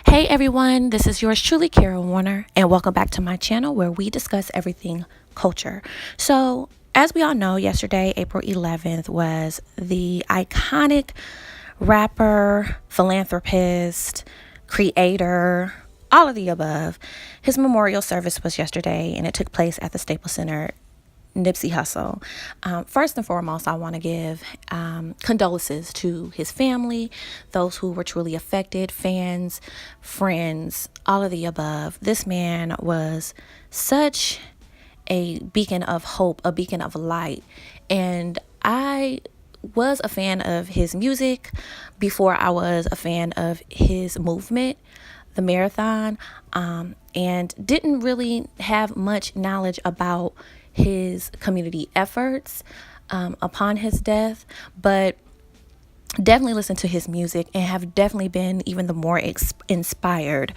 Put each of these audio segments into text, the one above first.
Hey everyone, this is yours truly, Kara Warner, and welcome back to my channel where we discuss everything culture. So, as we all know, yesterday, April 11th, was the iconic rapper, philanthropist, creator, all of the above. His memorial service was yesterday, and it took place at the Staples Center. Nipsey Hussle. First and foremost, I want to give condolences to his family, those who were truly affected, fans, friends, all of the above. This man was such a beacon of hope, a beacon of light, and I was a fan of his music before I was a fan of his movement, the marathon, and didn't really have much knowledge about his community efforts upon his death, but definitely listened to his music and have definitely been even the more inspired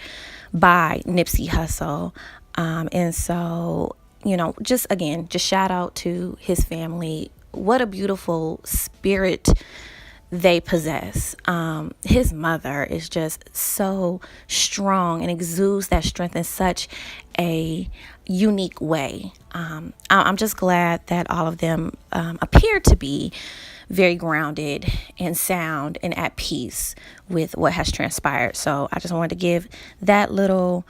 by Nipsey Hussle. And so, just shout out to his family. What a beautiful spirit they possess. His mother is just so strong and exudes that strength in such a unique way. I'm just glad that all of them appear to be very grounded and sound and at peace with what has transpired. So I just wanted to give that little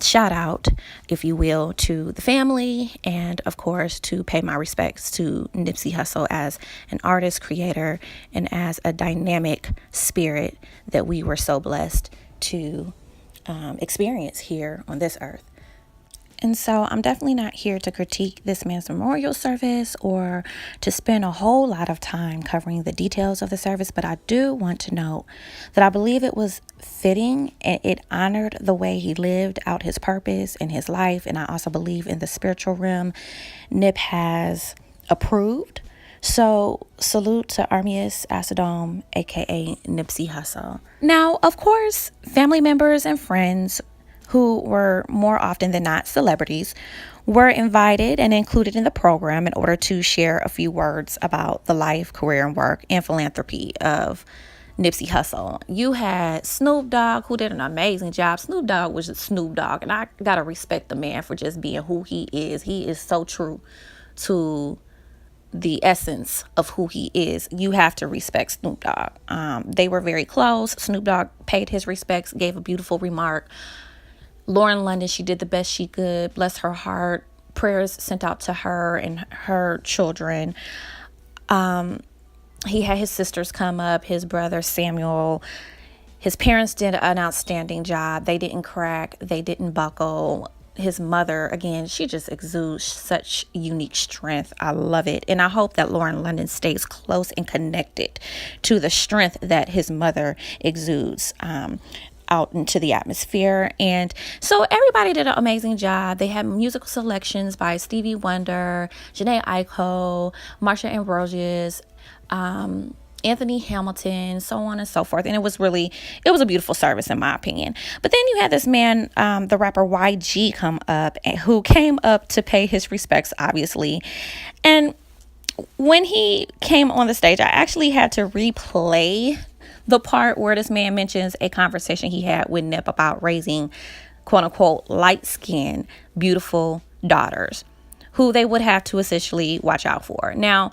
shout out, if you will, to the family, and of course to pay my respects to Nipsey Hussle as an artist, creator, and as a dynamic spirit that we were so blessed to experience here on this earth. And so I'm definitely not here to critique this man's memorial service or to spend a whole lot of time covering the details of the service, but I do want to note that I believe it was fitting and it honored the way he lived out his purpose in his life. And I also believe in the spiritual realm Nip has approved. So salute to Armias Asadom, aka Nipsey Hussle. Now, of course, family members and friends who were more often than not celebrities, were invited and included in the program in order to share a few words about the life, career, and work and philanthropy of Nipsey Hussle. You had Snoop Dogg, who did an amazing job. Snoop Dogg was Snoop Dogg, and I gotta respect the man for just being who he is. He is so true to the essence of who he is. You have to respect Snoop Dogg. They were very close. Snoop Dogg paid his respects, gave a beautiful remark. Lauren London, she did the best she could. Bless her heart. Prayers sent out to her and her children. He had his sisters come up, his brother Samuel. His parents did an outstanding job. They didn't crack. They didn't buckle. His mother, again, she just exudes such unique strength. I love it. And I hope that Lauren London stays close and connected to the strength that his mother exudes out into the atmosphere. And so everybody did an amazing job. They had musical selections by Stevie Wonder, Jhené Aiko, Marsha Ambrosius, Anthony Hamilton, so on and so forth. And it was a beautiful service in my opinion. But then you had this man, the rapper YG, come up, who came up to pay his respects, obviously. And when he came on the stage, I actually had to replay the part where this man mentions a conversation he had with Nip about raising, quote unquote, light-skinned, beautiful daughters who they would have to essentially watch out for. Now,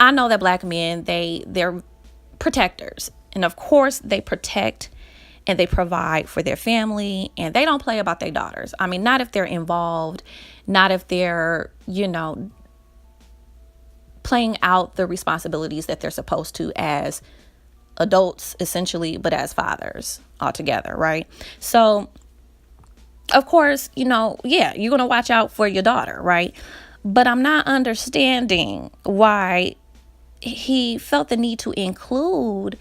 I know that black men, they're protectors. And of course, they protect and they provide for their family, and they don't play about their daughters. I mean, not if they're involved, not if they're, playing out the responsibilities that they're supposed to as adults, essentially, but as fathers altogether, right? So, of course, you're going to watch out for your daughter, right? But I'm not understanding why he felt the need to include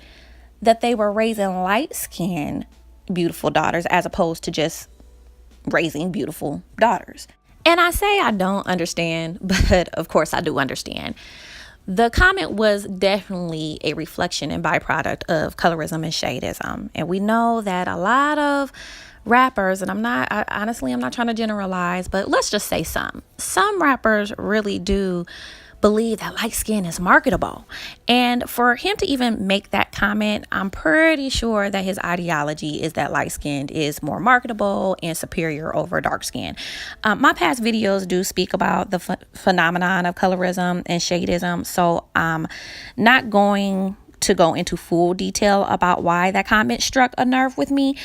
that they were raising light-skinned, beautiful daughters as opposed to just raising beautiful daughters. And I say I don't understand, but of course I do understand. The comment was definitely a reflection and byproduct of colorism and shadeism. And we know that a lot of rappers, and I'm not trying to generalize, but let's just say some rappers really do believe that light skin is marketable. And for him to even make that comment, I'm pretty sure that his ideology is that light skin is more marketable and superior over dark skin. My past videos do speak about the phenomenon of colorism and shadeism, so I'm not going to go into full detail about why that comment struck a nerve with me,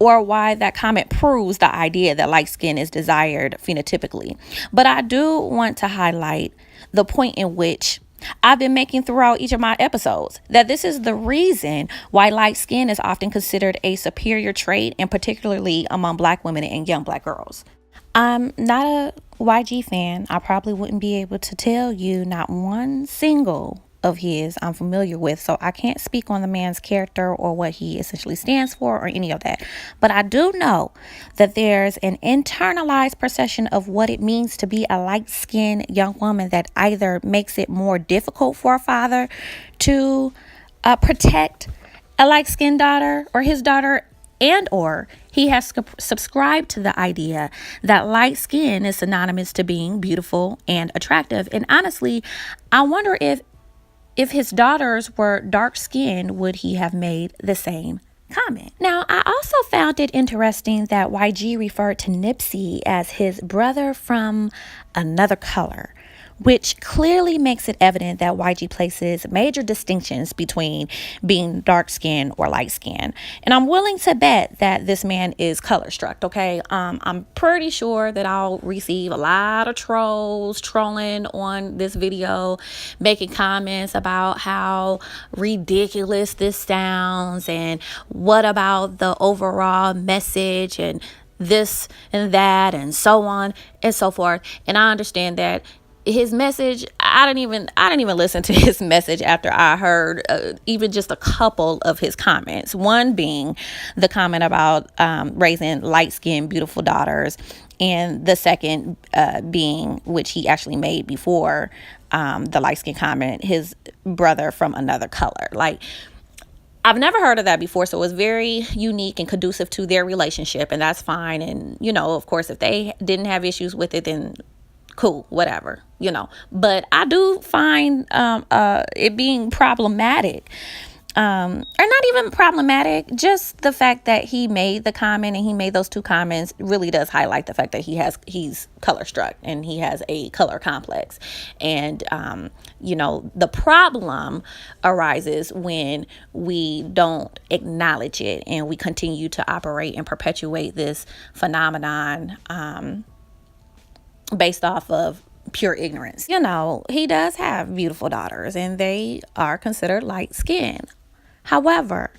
or why that comment proves the idea that light skin is desired phenotypically. But I do want to highlight the point in which I've been making throughout each of my episodes, that this is the reason why light skin is often considered a superior trait, and particularly among Black women and young Black girls. I'm not a YG fan. I probably wouldn't be able to tell you not one single of his I'm familiar with, so I can't speak on the man's character or what he essentially stands for or any of that. But I do know that there's an internalized perception of what it means to be a light-skinned young woman that either makes it more difficult for a father to protect a light-skinned daughter or his daughter, and or he has subscribed to the idea that light skin is synonymous to being beautiful and attractive. And honestly, I wonder if his daughters were dark skinned, would he have made the same comment? Now, I also found it interesting that YG referred to Nipsey as his brother from another color, which clearly makes it evident that YG places major distinctions between being dark skinned or light skinned. And I'm willing to bet that this man is color struck, okay? I'm pretty sure that I'll receive a lot of trolls trolling on this video, making comments about how ridiculous this sounds and what about the overall message and this and that and so on and so forth. And I understand that his message, I didn't even listen to his message after I heard even just a couple of his comments. One being the comment about raising light-skinned, beautiful daughters, and the second being, which he actually made before the light-skinned comment, his brother from another color. Like, I've never heard of that before, so it was very unique and conducive to their relationship, and that's fine. And, you know, of course, if they didn't have issues with it, then cool, whatever, you know. But I do find it being problematic, or not even problematic, just the fact that he made the comment and he made those two comments really does highlight the fact that he's color struck and he has a color complex. And you know, the problem arises when we don't acknowledge it and we continue to operate and perpetuate this phenomenon based off of pure ignorance. You know, he does have beautiful daughters and they are considered light skinned. However,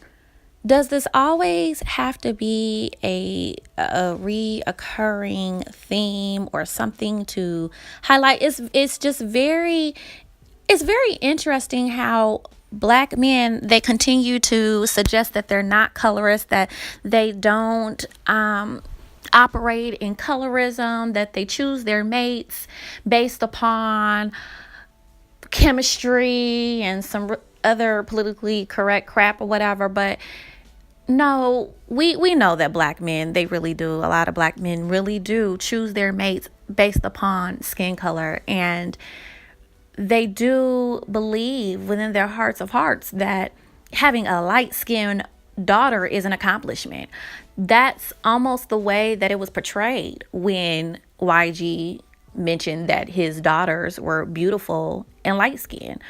does this always have to be a reoccurring theme or something to highlight? It's just very interesting how Black men, they continue to suggest that they're not colorist, that they don't operate in colorism, that they choose their mates based upon chemistry and some other politically correct crap or whatever. But no, we know that Black men, they really do, a lot of Black men really do choose their mates based upon skin color, and they do believe within their hearts of hearts that having a light-skinned daughter is an accomplishment. That's almost the way that it was portrayed when YG mentioned that his daughters were beautiful and light-skinned.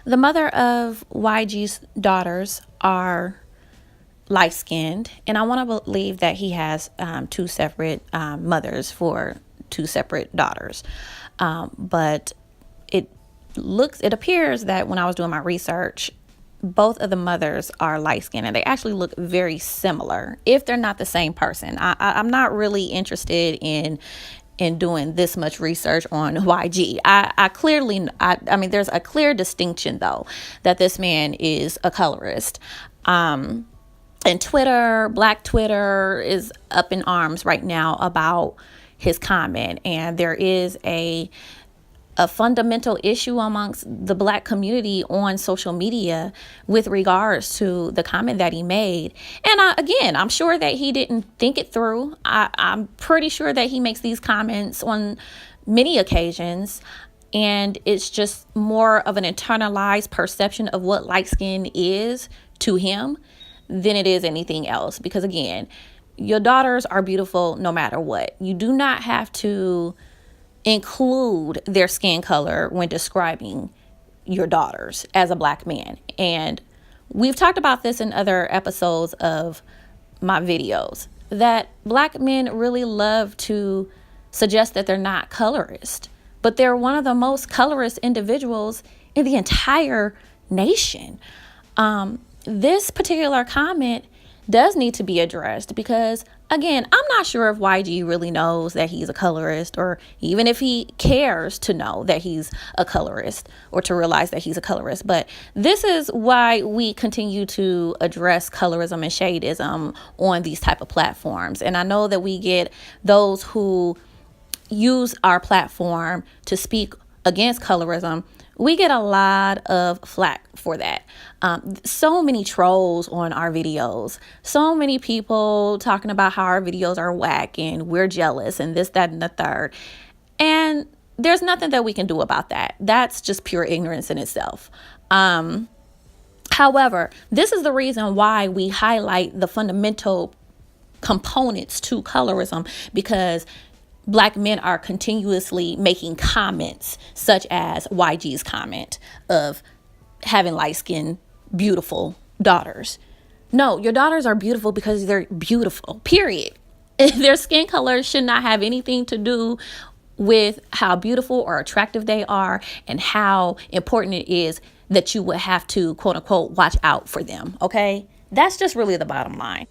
The mother of YG's daughters are light-skinned, and I want to believe that he has two separate mothers for two separate daughters. But it appears that when I was doing my research, both of the mothers are light-skinned, and they actually look very similar, if they're not the same person. I'm not really interested in doing this much research on YG. I mean, there's a clear distinction, though, that this man is a colorist. And Twitter, Black Twitter, is up in arms right now about his comment, and there is a fundamental issue amongst the Black community on social media with regards to the comment that he made. And again, I'm sure that he didn't think it through. I'm pretty sure that he makes these comments on many occasions. And it's just more of an internalized perception of what light skin is to him than it is anything else. Because again, your daughters are beautiful no matter what. You do not have to include their skin color when describing your daughters as a black man. And we've talked about this in other episodes of my videos, that black men really love to suggest that they're not colorist, but they're one of the most colorist individuals in the entire nation. This particular comment does need to be addressed because, again, I'm not sure if YG really knows that he's a colorist, or even if he cares to know that he's a colorist or to realize that he's a colorist. But this is why we continue to address colorism and shadeism on these type of platforms. And I know that we get those who use our platform to speak against colorism. We get a lot of flack for that. So many trolls on our videos, so many people talking about how our videos are whack and we're jealous and this, that, and the third. And there's nothing that we can do about that. That's just pure ignorance in itself. However, this is the reason why we highlight the fundamental components to colorism, because Black men are continuously making comments such as YG's comment of having light-skinned, beautiful daughters. No, your daughters are beautiful because they're beautiful, period. Their skin color should not have anything to do with how beautiful or attractive they are and how important it is that you would have to, quote unquote, watch out for them, okay? That's just really the bottom line.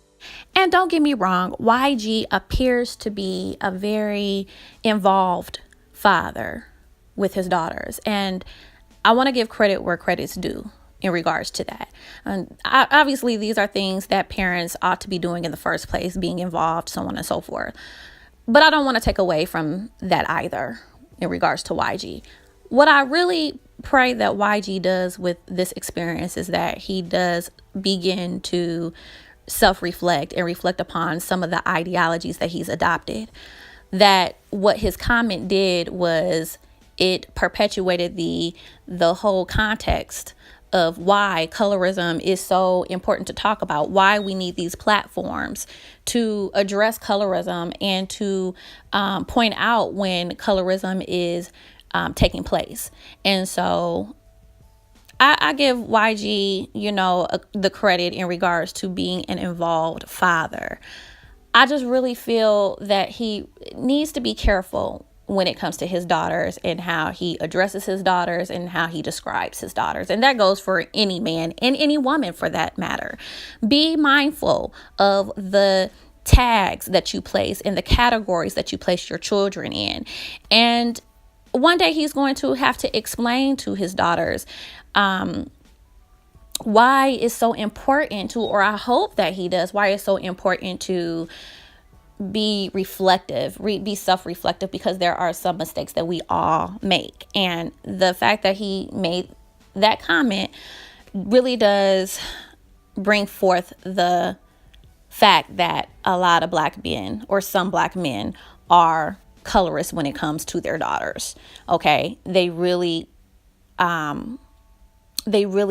And don't get me wrong, YG appears to be a very involved father with his daughters. And I want to give credit where credit's due in regards to that. And obviously, these are things that parents ought to be doing in the first place, being involved, so on and so forth. But I don't want to take away from that either in regards to YG. What I really pray that YG does with this experience is that he does begin to self-reflect and reflect upon some of the ideologies that he's adopted. That what his comment did was it perpetuated the whole context of why colorism is so important to talk about, why we need these platforms to address colorism and to point out when colorism is taking place. And so I give YG, the credit in regards to being an involved father. I just really feel that he needs to be careful when it comes to his daughters and how he addresses his daughters and how he describes his daughters. And that goes for any man and any woman for that matter. Be mindful of the tags that you place and the categories that you place your children in. And one day he's going to have to explain to his daughters why it's so important to, or I hope that he does, why it's so important to be reflective, be self-reflective, because there are some mistakes that we all make. And the fact that he made that comment really does bring forth the fact that a lot of Black men, or some Black men, are colorists when it comes to their daughters. Okay, they really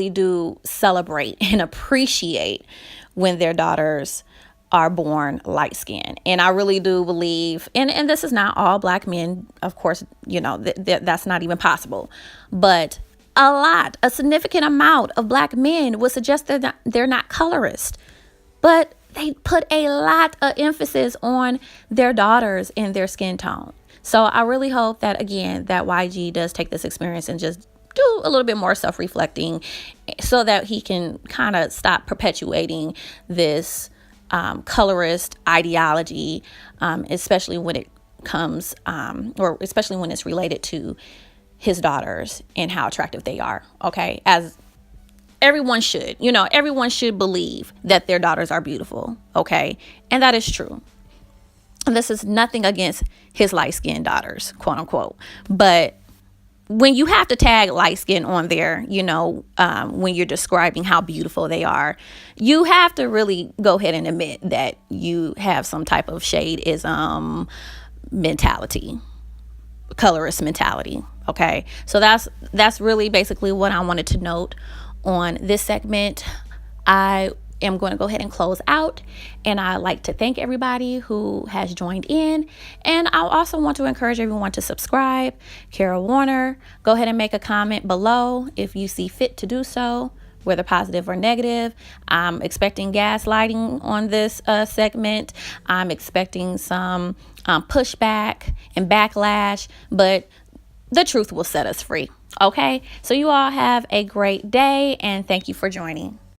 do celebrate and appreciate when their daughters are born light skinned. And I really do believe, and this is not all Black men, of course, that's not even possible, but a significant amount of Black men would suggest that they're not colorist, but they put a lot of emphasis on their daughters and their skin tone. So I really hope that, again, that YG does take this experience and just do a little bit more self-reflecting so that he can kind of stop perpetuating this colorist ideology, especially when it comes, or especially when it's related to his daughters and how attractive they are. Okay, as everyone should, everyone should believe that their daughters are beautiful. Okay, and that is true. And this is nothing against his light-skinned daughters, quote unquote, but when you have to tag light skin on there, when you're describing how beautiful they are, you have to really go ahead and admit that you have some type of shadeism mentality. colorist mentality. Okay, so that's really basically what I wanted to note on this segment. I am going to go ahead and close out, and I'd like to thank everybody who has joined in, and I also want to encourage everyone to subscribe. Kara Warner, go ahead and make a comment below if you see fit to do so, whether positive or negative. I'm expecting gaslighting on this segment. I'm expecting some pushback and backlash, but the truth will set us free. Okay, so you all have a great day, and thank you for joining.